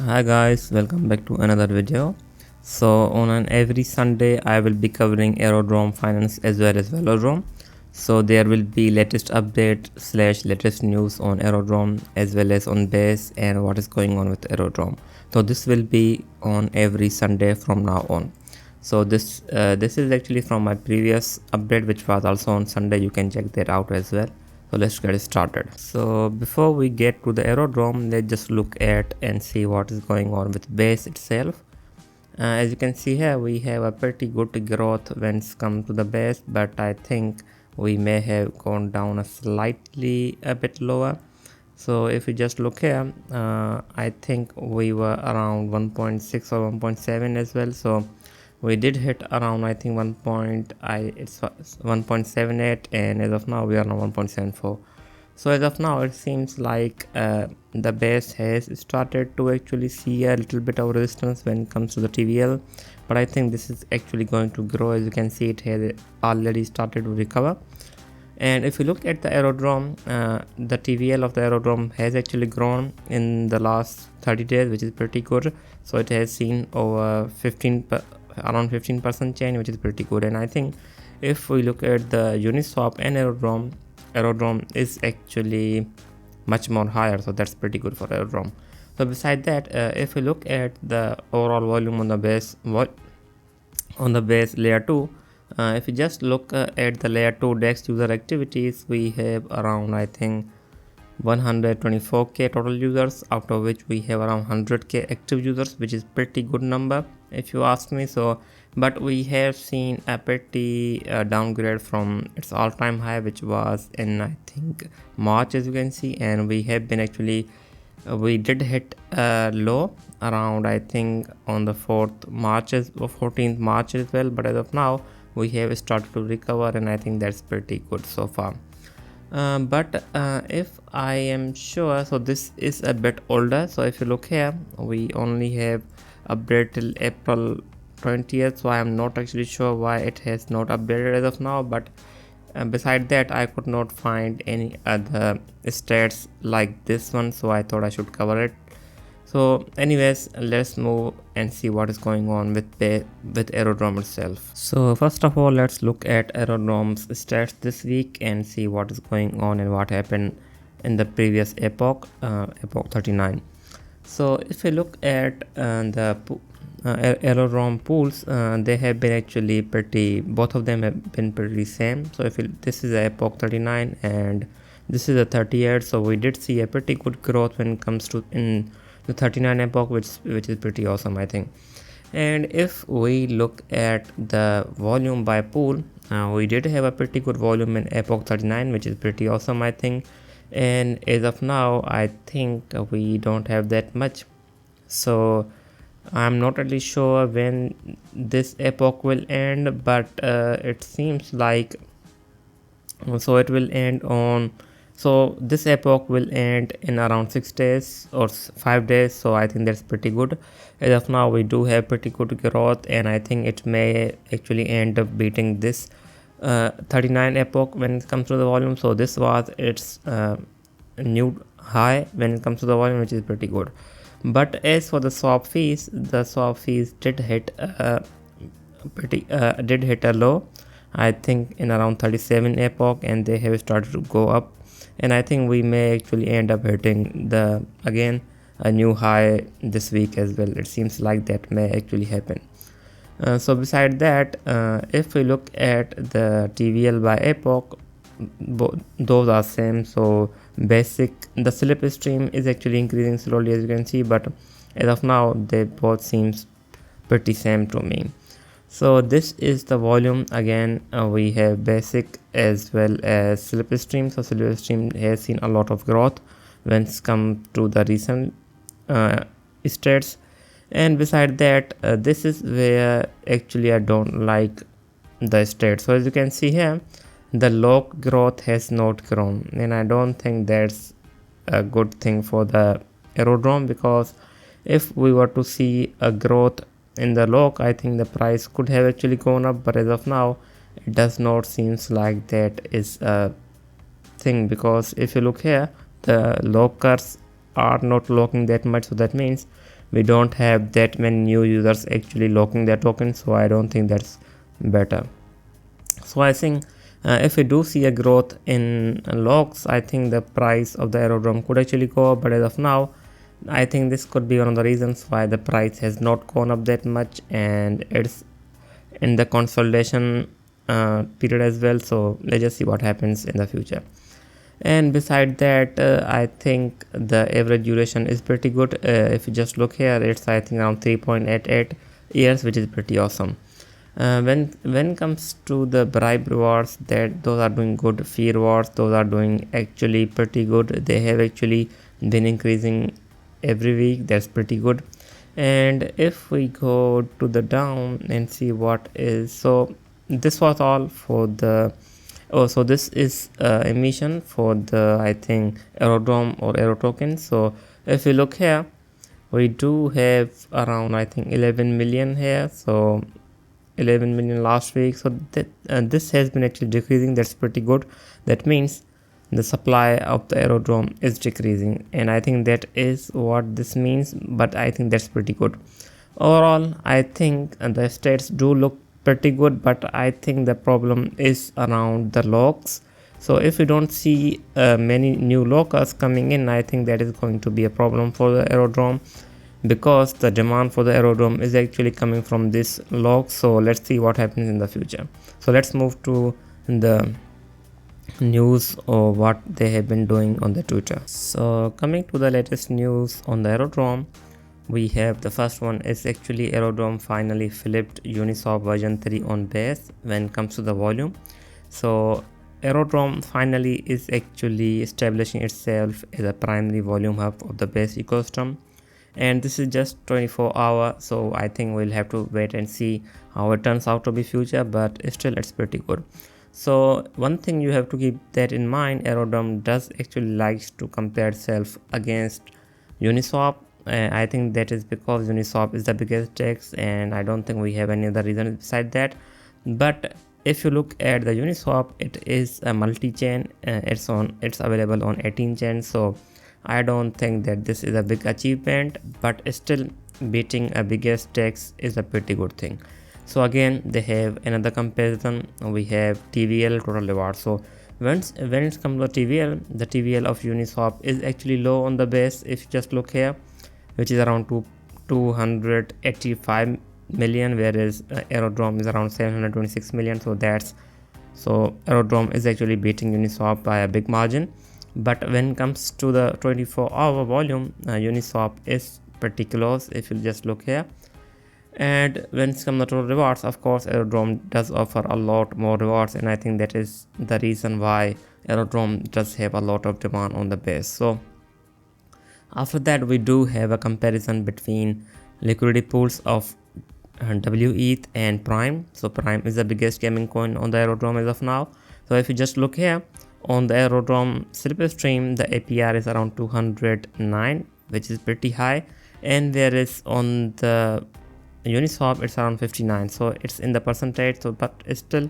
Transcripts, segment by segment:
Hi guys, welcome back to another video. So on an every Sunday I will be covering Aerodrome finance as well as Velodrome. So there will be latest update / latest news on Aerodrome as well as on base and what is going on with Aerodrome. So this will be on every Sunday from now on. So this is actually from my previous update which was also on Sunday. You can check that out as well. So let's get started. So before we get to the aerodrome, let's just look at and see what is going on with base itself. As you can see here, we have a pretty good growth when it's come to the base, but I think we may have gone down a bit lower. So if you just look here, I think we were around 1.6 or 1.7 as well. So we did hit around, I think, it's 1.78, and as of now we are on 1.74. So as of now it seems like the base has started to actually see a little bit of resistance when it comes to the TVL, but I think this is actually going to grow. As you can see, it has already started to recover. And if you look at the aerodrome, the TVL of the aerodrome has actually grown in the last 30 days, which is pretty good. So it has seen over around 15% change, which is pretty good. And I think if we look at the Uniswap and aerodrome is actually much more higher, so that's pretty good for aerodrome. So beside that, if we look at the overall volume on the base layer 2, if you just look at the layer 2 DEX user activities, we have around, I think, 124k total users, out of which we have around 100k active users, which is pretty good number if you ask me. So but we have seen a pretty downgrade from its all-time high, which was in, I think, March, as you can see, and we have been actually we did hit a low around, I think, on the 14th March as well, but as of now we have started to recover, and I think that's pretty good so far. But if I am sure, so this is a bit older. So if you look here, we only have update till April 20th, so I am not actually sure why it has not updated as of now. But beside that, I could not find any other stats like this one, so I thought I should cover it. So anyways, let's move and see what is going on with Aerodrome itself. So first of all, let's look at Aerodrome's stats this week and see what is going on and what happened in the previous epoch 39. So if you look at the Aerodrome pools, they have been actually both of them have been pretty same. So this is a epoch 39 and this is a 38, so we did see a pretty good growth when it comes to in the 39 epoch, which is pretty awesome, I think. And if we look at the volume by pool, we did have a pretty good volume in epoch 39, which is pretty awesome, I think. And as of now, I think we don't have that much, so I'm not really sure when this epoch will end, but it seems like so it will end on, so this epoch will end in around 6 days or 5 days, so I think that's pretty good. As of now, we do have pretty good growth, and I think it may actually end up beating this 39 epoch when it comes to the volume. So this was its new high when it comes to the volume, which is pretty good. But as for the swap fees, did hit a low, I think, in around 37 epoch, and they have started to go up, and I think we may actually end up hitting a new high this week as well. It seems like that may actually happen. So beside that, if we look at the TVL by epoch, those are same. So the slip stream is actually increasing slowly, as you can see, but as of now they both seems pretty same to me. So this is the volume. Again, we have basic as well as slipstream. So slipstream has seen a lot of growth when it's come to the recent stats. And beside that, this is where actually I don't like the stats. So as you can see here, the log growth has not grown, and I don't think that's a good thing for the aerodrome, because if we were to see a growth in the log, I think the price could have actually gone up, but as of now it does not seems like that is a thing, because if you look here, the lockers are not locking that much, so that means we don't have that many new users actually locking their tokens, so I don't think that's better. So I think if we do see a growth in locks, I think the price of the Aerodrome could actually go up, but as of now I think this could be one of the reasons why the price has not gone up that much, and it's in the consolidation period as well. So let's just see what happens in the future. And beside that, I think the average duration is pretty good. If you just look here, it's I think around 3.88 years, which is pretty awesome. When it comes to the bribe rewards, that those are doing good. Fee rewards, those are doing actually pretty good. They have actually been increasing every week. That's pretty good. And if we go to the down and see what is, so this was all for the so this is emission for the I think Aerodrome or Aero token. So if you look here, we do have around I think 11 million here, so 11 million last week. So that this has been actually decreasing. That's pretty good. That means the supply of the Aerodrome is decreasing, and I think that is what this means, but I think that's pretty good. Overall, I think the stats do look pretty good, but I think the problem is around the locks. So if we don't see many new lockers coming in, I think that is going to be a problem for the Aerodrome, because the demand for the Aerodrome is actually coming from this lock. So let's see what happens in the future. So let's move to the news or what they have been doing on the Twitter. So coming to the latest news on the Aerodrome, we have the first one is actually Aerodrome finally flipped Uniswap version 3 on base when it comes to the volume. So Aerodrome finally is actually establishing itself as a primary volume hub of the base ecosystem, and this is just 24 hours, so I think we'll have to wait and see how it turns out to be future, but still it's pretty good. So one thing you have to keep that in mind, Aerodrome does actually likes to compare itself against Uniswap. I think that is because Uniswap is the biggest DEX, and I don't think we have any other reason beside that. But if you look at the Uniswap, it is a multi-chain. It's available on 18 chains. So I don't think that this is a big achievement, but still beating a biggest DEX is a pretty good thing. So again, they have another comparison. We have TVL, total reward. So when it comes to TVL, the TVL of Uniswap is actually low on the base. If you just look here, which is around 285 million, whereas Aerodrome is around 726 million. So Aerodrome is actually beating Uniswap by a big margin. But when it comes to the 24-hour volume, Uniswap is pretty close if you just look here. And when it comes to total rewards, of course Aerodrome does offer a lot more rewards, and I think that is the reason why Aerodrome does have a lot of demand on the base. So after that, we do have a comparison between liquidity pools of WETH and Prime. So Prime is the biggest gaming coin on the Aerodrome as of now. So if you just look here on the Aerodrome slip stream, the APR is around 209, which is pretty high, and whereas on the Uniswap it's around 59. So it's in the percentage, so but still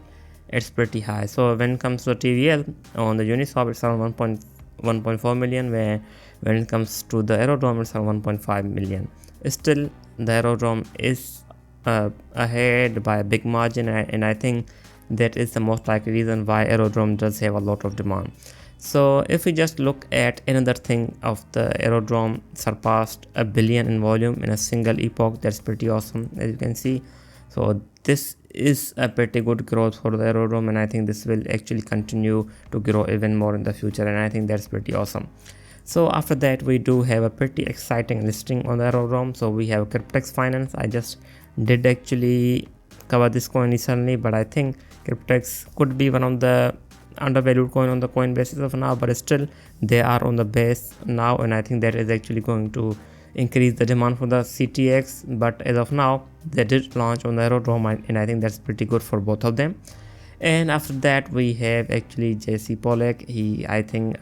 it's pretty high. So when it comes to TVL on the Uniswap, it's around 1.4 million, where when it comes to the Aerodrome it's around 1.5 million. Still the Aerodrome is ahead by a big margin, and I think that is the most likely reason why Aerodrome does have a lot of demand. So if we just look at another thing of the Aerodrome surpassed $1 billion in volume in a single epoch. That's pretty awesome, as you can see. So this is a pretty good growth for the Aerodrome, and I think this will actually continue to grow even more in the future, and I think that's pretty awesome. So after that, we do have a pretty exciting listing on the Aerodrome. So we have Cryptex Finance. I just did actually cover this coin recently, but I think Cryptex could be one of the undervalued coin on the coin basis of now, but still they are on the base now, and I think that is actually going to increase the demand for the CTX. But as of now, they did launch on the Aerodrome, and I think that's pretty good for both of them. And after that, we have actually JC Polak.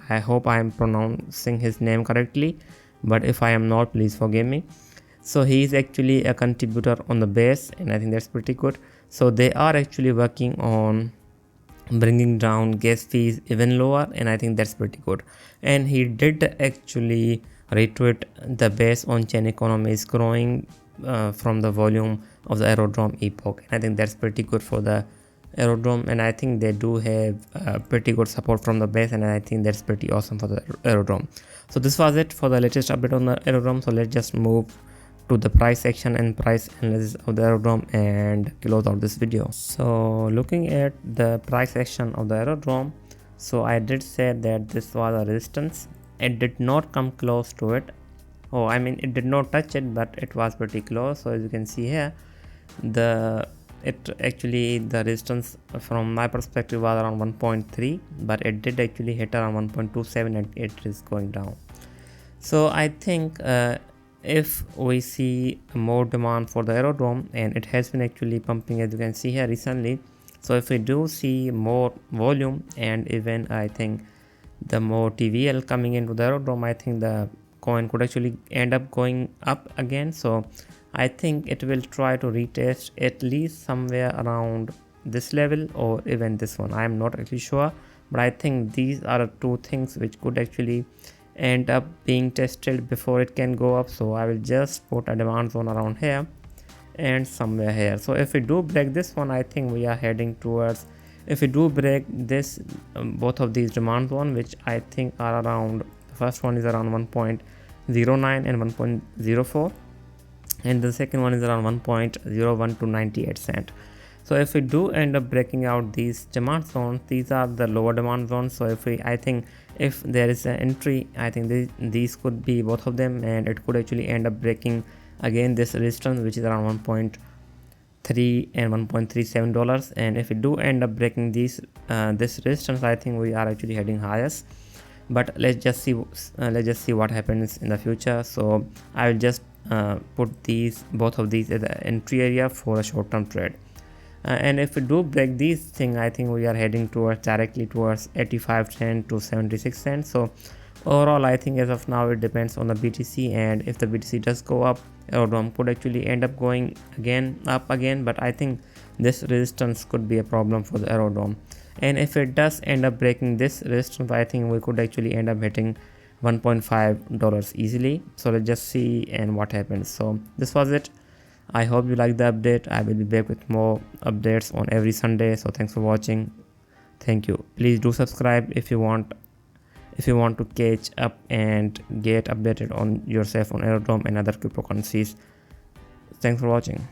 I hope I am pronouncing his name correctly, but if I am not, please forgive me. So he is actually a contributor on the base, and I think that's pretty good. So they are actually working on bringing down gas fees even lower, and I think that's pretty good. And he did actually retweet. The base on chain economy is growing from the volume of the Aerodrome epoch. And I think that's pretty good for the Aerodrome, and I think they do have pretty good support from the base, and I think that's pretty awesome for the Aerodrome. So this was it for the latest update on the Aerodrome. So let's just move to the price section and price analysis of the Aerodrome and close out this video. So looking at the price section of the Aerodrome, so I did say that this was a resistance. It did not come close to it. Oh, I mean, it did not touch it, but it was pretty close. So as you can see here, the resistance from my perspective was around 1.3, but it did actually hit around 1.27 and it is going down. So I think if we see more demand for the Aerodrome, and it has been actually pumping as you can see here recently, so if we do see more volume and even I think the more TVL coming into the Aerodrome, I think the coin could actually end up going up again. So I think it will try to retest at least somewhere around this level or even this one. I am not actually sure, but I think these are two things which could actually end up being tested before it can go up. So I will just put a demand zone around here and somewhere here. So if we do break this one, I think we are heading towards, if we do break this both of these demand zone, which I think are around, the first one is around 1.09 and 1.04, and the second one is around 1.01 to 98 cent. So if we do end up breaking out these demand zones, these are the lower demand zones. So I think if there is an entry, I think these could be both of them, and it could actually end up breaking again this resistance, which is around 1.3 and 1.37 dollars. And if we do end up breaking this resistance, I think we are actually heading highest. But let's just see what happens in the future. So I will just put both of these as the entry area for a short-term trade. And if we do break these things, I think we are heading directly towards 85 cents to 76 cents. So overall, I think as of now it depends on the BTC, and if the BTC does go up, Aerodrome could actually end up going up again. But I think this resistance could be a problem for the Aerodrome, and if it does end up breaking this resistance, I think we could actually end up hitting $1.5 easily. So let's just see and what happens. So this was it. I hope you like the update. I will be back with more updates on every Sunday. So thanks for watching. Thank you. Please do subscribe if you want to catch up and get updated on yourself on Aerodrome and other cryptocurrencies. Thanks for watching.